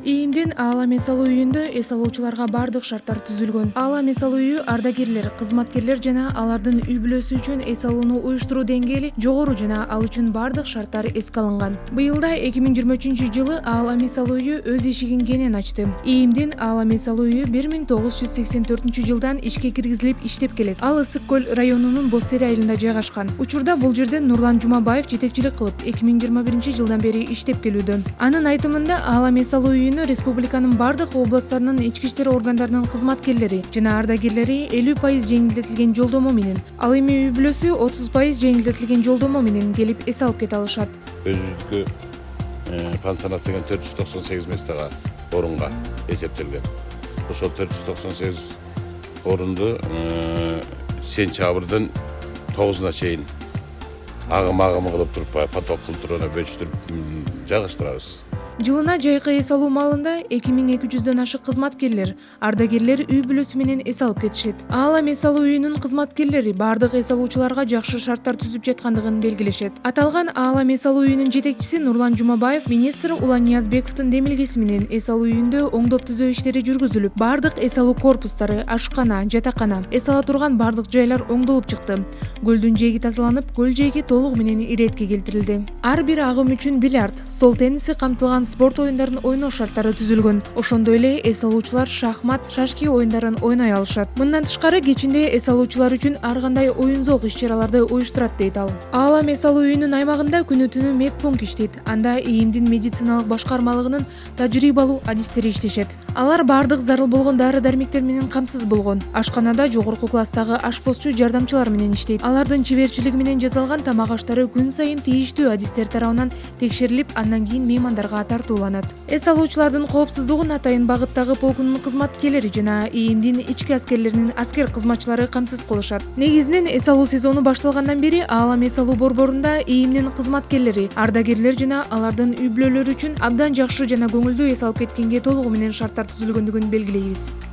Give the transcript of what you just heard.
ИИМдин аалам эс алуу үйүндө эс алуучуларга бардык шарттар түзүлгөн. Аалам эс алуу үйү ардагерлер, кызматкерлер жана алардын үй бүлөсү үчүн эс алууну уюштуруу деңгээли жогору жана ал үчүн бардык шарттар эске алынган. Быйылда 2023-жылы аалам эс алуу үйү өз эшигин кенен ачты. ИИМдин аалам эс алуу үйү 1984-жылдан ишке киргизилип иштеп келет. Ал Ысык көл районунун Бостери айылында жайгашкан. Учурда бул жерде Нурлан Жумабаев жетекчилик кылып 2021-жылдан бери иштеп келүүдө. Анын айтымында аалам эс алуу үйүнө республиканын бардык областтарынын ички иштер органдарынын кызматкерлери жана ардагерлери 50% жеңилдетилген жолдомо менен, ал эми үй бүлөсү 30% жеңилдетилген жолдомо менен келип эс алып кете алышат. Өзүздүкү пансионат деген 498 местага орунга эсептелген. Ошол 498 орунду сентябрдын 9-уна чейин агым кылып туруп, поток кылып туруп бөлүштүрүп жайгаштырабыз. Жылына жайкы эс алуу маалында 2200-дөн ашык кызматкерлер, ардагерлер үй бүлөсү менен эс алып кетишет. Аалам эс алуу үйүнүн кызматкерлери бардык эс алуучуларга жакшы шарттар түзүп жаткандыгын белгилешет. Аталган аалам эс алуу үйүнүн жетекчиси Нурлан Жумабаев министр Улан Ниязбековдун демилгеси менен эс алуу үйүндө оңдоп түзөө иштери жүргүзүлүп, бардык эс алуу корпустары, ашкана, жатакана, эс ала турган бардык жайлар оңдолуп чыкты. Көлдүн жээги тазаланып, көл жээги толугу менен иретке келтирилди. Ар бир агым үчүн бильярд, стол тенниси камтылган спорт оюндарын ойноо шарттары түзүлгөн. Ошондой эле эс алуучулар шахмат, шашки оюндарын ойной алышат. Мындан тышкары кечинде эс алуучулар үчүн ар кандай оюн-зоок иш-чараларды уюштурат дейт ал. Аалам эс алуу үйүнүн аймагында күнү-түнү медпункт иштейт. Анда ИИМдин медициналык башкармалыгынын тажрыйбалуу адистери иштешет. Алар бардык зарыл болгон дары-дармектер менен камсыз болгон. Ашканада жогорку класстагы ашпозчу жардамчылар менен иштейт. Алардын чеберчилиги менен жасалган тамак аштары күн сайын тийиштүү адистер тарабынан текшерилип, андан кийин меймандарга тартууланат. Эс алуучулардын коопсуздугун Атайын багыттагы полкунун кызматкерлери жана ИИМдин ички аскерлеринин аскер кызматчылары камсыз кылышат. Негизинен эс алуу сезону башталгандан бери аалам эс алуу борборунда ИИМдин кызматкерлери, ардагерлер жана алардын үй бүлөлөрү үчүн абдан жакшы жана көңүлдүү эс алып кеткенге толугу менен шарттар түзүлгөндүгүн белгилейбиз.